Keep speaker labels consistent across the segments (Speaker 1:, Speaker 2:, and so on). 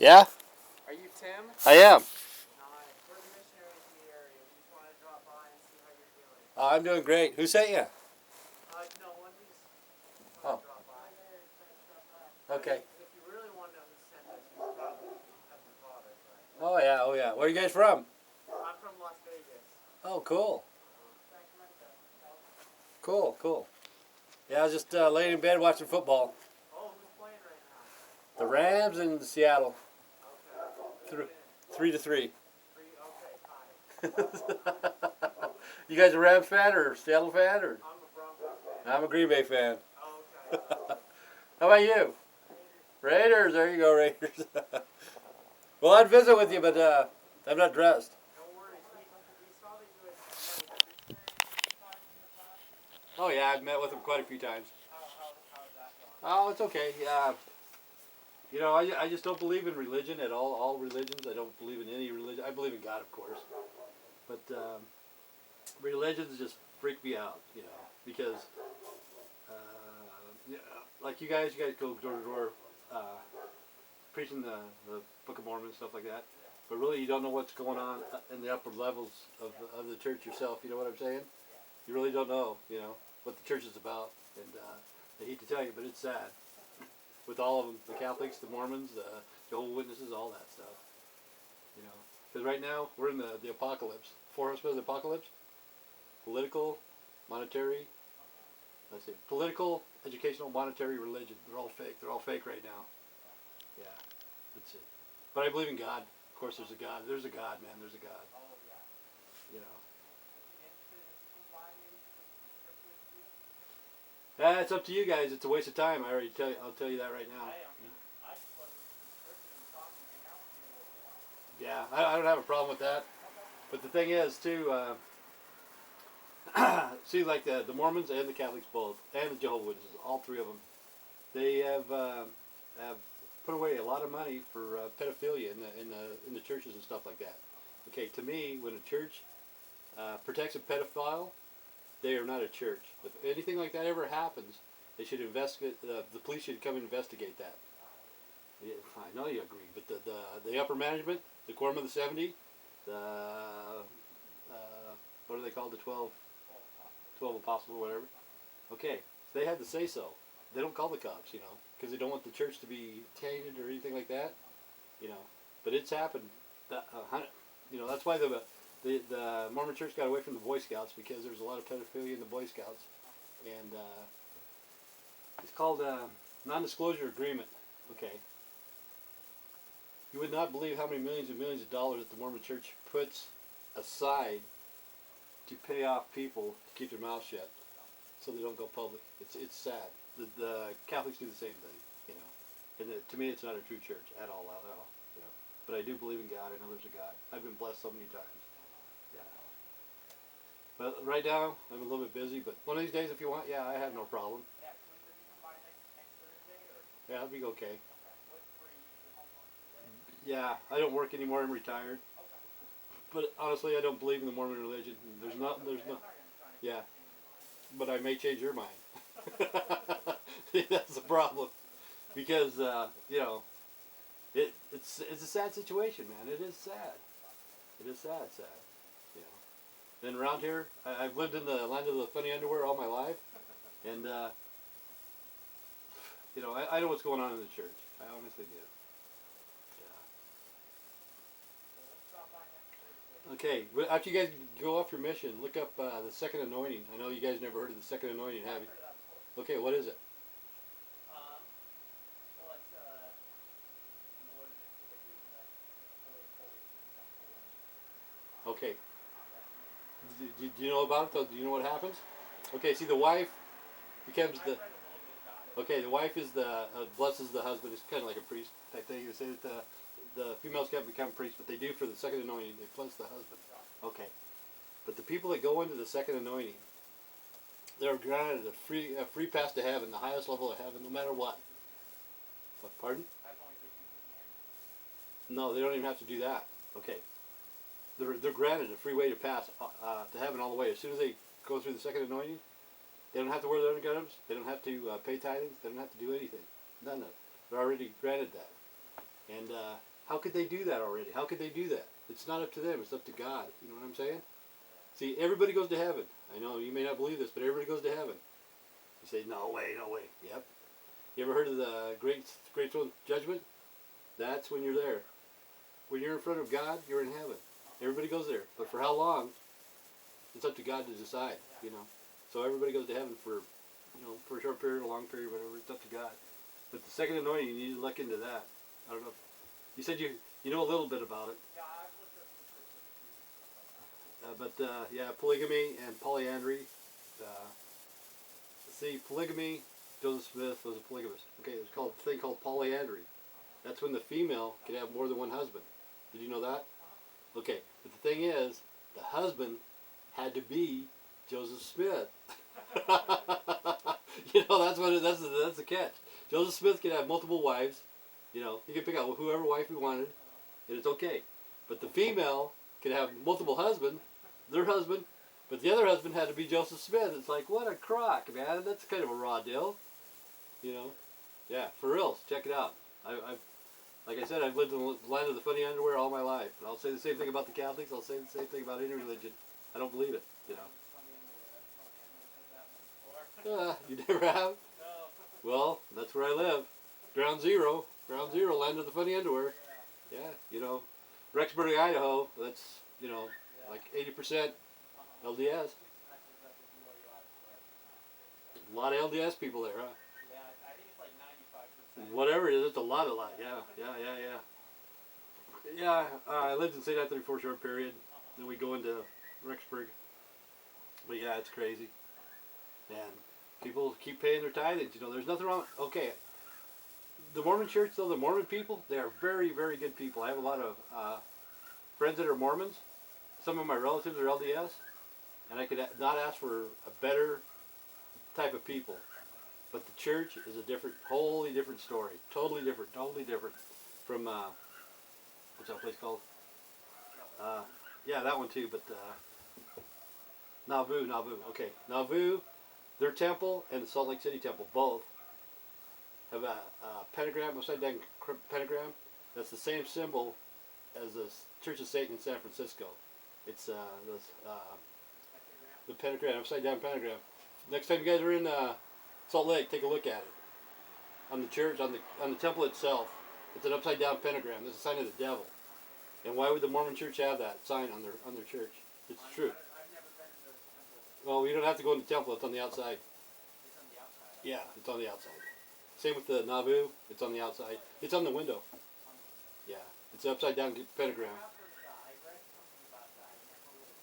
Speaker 1: Yeah?
Speaker 2: Are you Tim?
Speaker 1: I am.
Speaker 2: Nice. We're the missionaries in the area. We just wanted to drop by and see how you're doing.
Speaker 1: I'm doing great. Who sent you?
Speaker 2: No, one of these
Speaker 1: Oh.
Speaker 2: drop by.
Speaker 1: Okay.
Speaker 2: If you really want to know who sent us, you probably Heavenly Father. But
Speaker 1: Oh yeah, oh yeah. Where are you guys from?
Speaker 2: I'm from Las Vegas.
Speaker 1: Oh, cool. Cool, cool. Yeah, I was just laying in bed watching football.
Speaker 2: Oh, who's playing right now?
Speaker 1: The Rams in Seattle.
Speaker 2: Okay.
Speaker 1: 3-3.
Speaker 2: Okay, hi.
Speaker 1: You guys a Rams fan or Seattle fan or?
Speaker 2: I'm a Broncos fan.
Speaker 1: I'm a Green Bay fan.
Speaker 2: Oh, okay.
Speaker 1: How about you? Raiders. There you go, Raiders. Well, I'd visit with you, but I'm not dressed.
Speaker 2: No worries. We saw that you had met with
Speaker 1: Oh yeah, I've met with him quite a few times.
Speaker 2: how's that going?
Speaker 1: Oh, it's okay. Yeah. You know, I just don't believe in religion at all. All religions. I don't believe in any religion. I believe in God, of course. But religions just freak me out, you know, because yeah, like you guys go door to door preaching the Book of Mormon and stuff like that. But really, you don't know what's going on in the upper levels of the church yourself. You know what I'm saying? You really don't know, you know, what the church is about. And I hate to tell you, but it's sad. With all of them, the Catholics, the Mormons, the Jehovah's Witnesses, all that stuff. You know, because right now we're in the apocalypse. 4 horsemen of the apocalypse. Political, monetary. Let's see. Political, educational, monetary, religion. They're all fake. They're all fake right now. Yeah, that's it. But I believe in God. Of course, there's a God. There's a God, man. There's a God. You know. It's up to you guys. It's a waste of time. I'll tell you that right now. Yeah, I don't have a problem with that. But the thing is, too, see, like the Mormons and the Catholics both, and the Jehovah's Witnesses, all three of them, they have put away a lot of money for pedophilia in the churches and stuff like that. Okay, to me, when a church protects a pedophile, they are not a church. If anything like that ever happens, they should investigate. The police should come and investigate that. Yeah, I know you agree, but the upper management, the quorum of the 70, the what are they called? The 12 apostles or whatever. Okay, they had to say so. They don't call the cops, you know, because they don't want the church to be tainted or anything like that, you know. But it's happened. You know, that's why the Mormon Church got away from the Boy Scouts, because there's a lot of pedophilia in the Boy Scouts, and it's called non-disclosure agreement. Okay. You would not believe how many millions and millions of dollars that the Mormon Church puts aside to pay off people to keep their mouth shut, so they don't go public. It's sad. The Catholics do the same thing, you know. And to me, it's not a true church at all, you know. But I do believe in God. I know there's a God. I've been blessed so many times. Yeah. But right now, I'm a little bit busy. But one of these days, if you want, yeah, I have no problem.
Speaker 2: Yeah, can we come by next Thursday? Or?
Speaker 1: Yeah, that'll be okay.
Speaker 2: Where are you usually home most of the day?
Speaker 1: Yeah, I don't work anymore. I'm retired. But honestly, I don't believe in the Mormon religion. There's no. Yeah. But I may change your mind. That's the problem. Because, you know, it's a sad situation, man. It is sad. It is sad. You know. And around here, I've lived in the land of the funny underwear all my life. And, you know, I know what's going on in the church. I honestly do. Okay, after you guys go off your mission, look up the second anointing. I know you guys never heard of the second anointing, have you? Okay, what is it?
Speaker 2: Well, it's an ordinance that they do in the holy temple.
Speaker 1: Okay. Do you know about it, though? Do you know what happens? Okay, see, the wife becomes the... Okay, the wife is the... blesses the husband. It's kind of like a priest type thing. You say that the females can't become priests, but they do for the second anointing. They bless the husband. Okay. But the people that go into the second anointing, they're granted a free pass to heaven, the highest level of heaven, no matter what. Pardon? No, they don't even have to do that. Okay. They're granted a free way to pass to heaven all the way. As soon as they go through the second anointing, they don't have to wear their undergarments. They don't have to pay tithings. They don't have to do anything. None of it. They're already granted that. And How could they do that already? How could they do that? It's not up to them. It's up to God. You know what I'm saying? See, everybody goes to heaven. I know you may not believe this, but everybody goes to heaven. You say, no way, no way. Yep. You ever heard of the great throne judgment? That's when you're there. When you're in front of God, you're in heaven. Everybody goes there. But for how long? It's up to God to decide, you know. So everybody goes to heaven for, you know, for a short period, a long period, whatever. It's up to God. But the second anointing, you need to look into that. I don't know. You said you know a little bit about it.
Speaker 2: Yeah, I've looked up some personal truths and stuff like that.
Speaker 1: Yeah, polygamy and polyandry. See, polygamy, Joseph Smith was a polygamist. Okay, there's a thing called polyandry. That's when the female can have more than one husband. Did you know that? Okay, but the thing is, the husband had to be Joseph Smith. You know, that's the catch. Joseph Smith can have multiple wives. You know, he can pick out whoever wife he wanted, and it's okay. But the female can have multiple husbands, their husband, but the other husband had to be Joseph Smith. It's like, what a crock, man. That's kind of a raw deal. You know? Yeah, for reals. Check it out. I've like I said, I've lived in the land of the funny underwear all my life. And I'll say the same thing about the Catholics. I'll say the same thing about any religion. I don't believe it, you know. You never have?
Speaker 2: No.
Speaker 1: Well, that's where I live. Ground zero, land of the funny underwear. Yeah, you know. Rexburg, Idaho, that's, you know, like 80% LDS. A lot of LDS people there, huh?
Speaker 2: Yeah, I think it's like 95%.
Speaker 1: Whatever it is, it's a lot. Yeah. Yeah, I lived in St. Anthony for a short period. Then we go into Rexburg. But yeah, it's crazy. And people keep paying their tithings. You know, there's nothing wrong. Okay, the Mormon church, though, the Mormon people, they are very, very good people. I have a lot of friends that are Mormons. Some of my relatives are LDS. And I could not ask for a better type of people. But the church is a wholly different story. Totally different from, what's that place called? Yeah, that one too, but Nauvoo, okay. Nauvoo, their temple and the Salt Lake City temple both have a pentagram, upside down pentagram. That's the same symbol as the Church of Satan in San Francisco. It's the pentagram, upside down pentagram. Next time you guys are in Salt Lake, take a look at it. On the church, on the temple itself, it's an upside down pentagram. It's a sign of the devil. And why would the Mormon church have that sign on their church? It's true.
Speaker 2: I've never been to the temple.
Speaker 1: Well, you don't have to go in the temple. It's on the outside.
Speaker 2: It's on the outside.
Speaker 1: Yeah, it's on the outside. Same with the Nauvoo. It's on the outside. It's on the window. Yeah, it's an upside down pentagram.
Speaker 2: I've heard that. I read something about that. I never really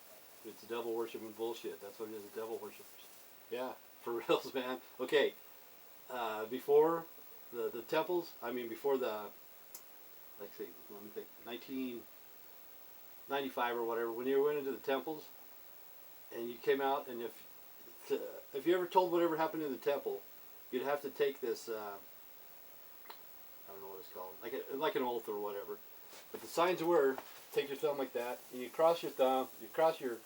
Speaker 2: said
Speaker 1: It's devil worshiping bullshit. That's what it is. The devil worshippers. Yeah, for reals, man. Okay, before the temples. I mean, before the, let's see, let me think. 1995 or whatever. When you went into the temples, and you came out, and if you ever told whatever happened in the temple, you'd have to take this. I don't know what it's called, like an oath or whatever. But the signs were, take your thumb like that, and you cross your thumb, you cross your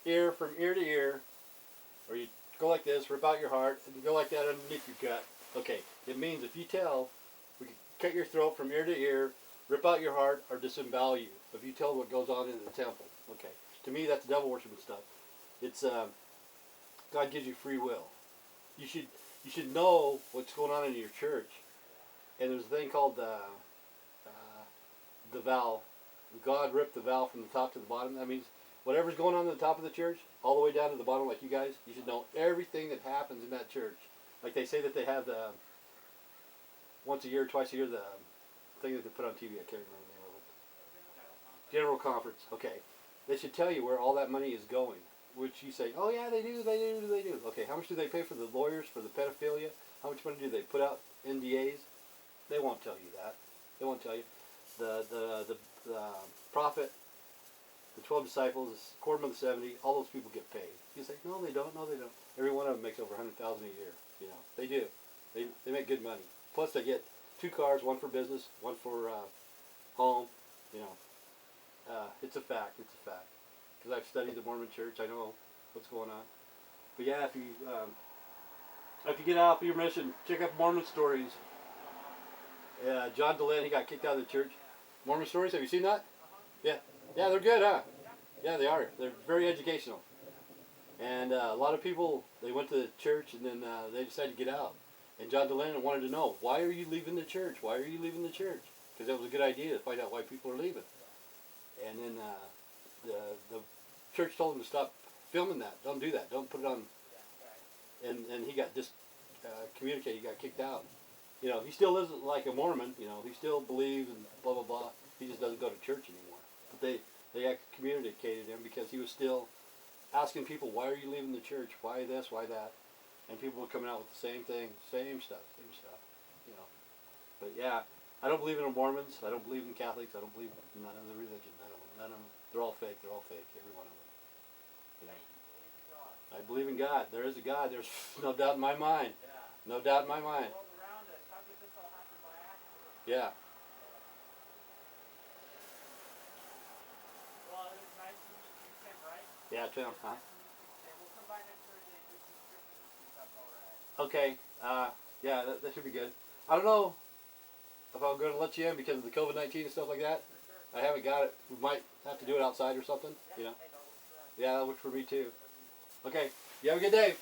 Speaker 1: ear from ear to ear, or you go like this, rip out your heart, and you go like that underneath your gut. Okay, it means if you tell, we can cut your throat from ear to ear, rip out your heart, or disembowel you. If you tell what goes on in the temple. Okay, to me that's devil worship and stuff. It's God gives you free will. You should know what's going on in your church. And there's a thing called the veil. God ripped the veil from the top to the bottom. That means whatever's going on at the top of the church, all the way down to the bottom, like you guys, you should know everything that happens in that church. Like they say that they have the once a year, twice a year, the thing that they put on TV. I can't remember the name of it. General conference. Okay, they should tell you where all that money is going. Which you say, oh yeah, they do. Okay, how much do they pay for the lawyers for the pedophilia? How much money do they put out NDAs? They won't tell you that. They won't tell you. The prophet, the 12 disciples, Quorum of the 70, all those people get paid. You say, no, they don't. Every one of them makes over $100,000 a year. You know, they do. They make good money. Plus, they get 2 cars, one for business, one for home. You know, it's a fact. Because I've studied the Mormon Church, I know what's going on. But yeah, if you get out for your mission, check out Mormon stories. John Delaney got kicked out of the church. Mormon Stories, have you seen that? Yeah. Yeah, they're good, huh? Yeah, they are. They're very educational. And a lot of people, they went to the church and then they decided to get out. And John Delaney wanted to know, why are you leaving the church? Why are you leaving the church? Because that was a good idea to find out why people are leaving. And then the church told him to stop filming that. Don't do that. Don't put it on. And he got communicated. He got kicked out. You know, he still isn't like a Mormon. You know, he still believes and blah blah blah. He just doesn't go to church anymore. But they communicated him because he was still asking people, why are you leaving the church? Why this? Why that? And people were coming out with the same thing, same stuff. You know. But yeah, I don't believe in the Mormons. I don't believe in Catholics. I don't believe in none of the religion. None of them. They're all fake. They're all fake. Every one of them. You know. I believe in God. There is a God. There's no doubt in my mind. No doubt in my mind. Yeah.
Speaker 2: Well, it was nice to meet you, Tim, right?
Speaker 1: Yeah, Tim, huh?
Speaker 2: Nice to meet you, Tim. We'll come by next Thursday and do some scriptures if that's alright.
Speaker 1: Okay. Yeah, that should be good. I don't know if I'm going to let you in because of the COVID-19 and stuff like that.
Speaker 2: For sure.
Speaker 1: I haven't got it. We might have to do it outside or something. You know.
Speaker 2: Hey, that works for us.
Speaker 1: Yeah, that works for me too. Okay. You have a good day.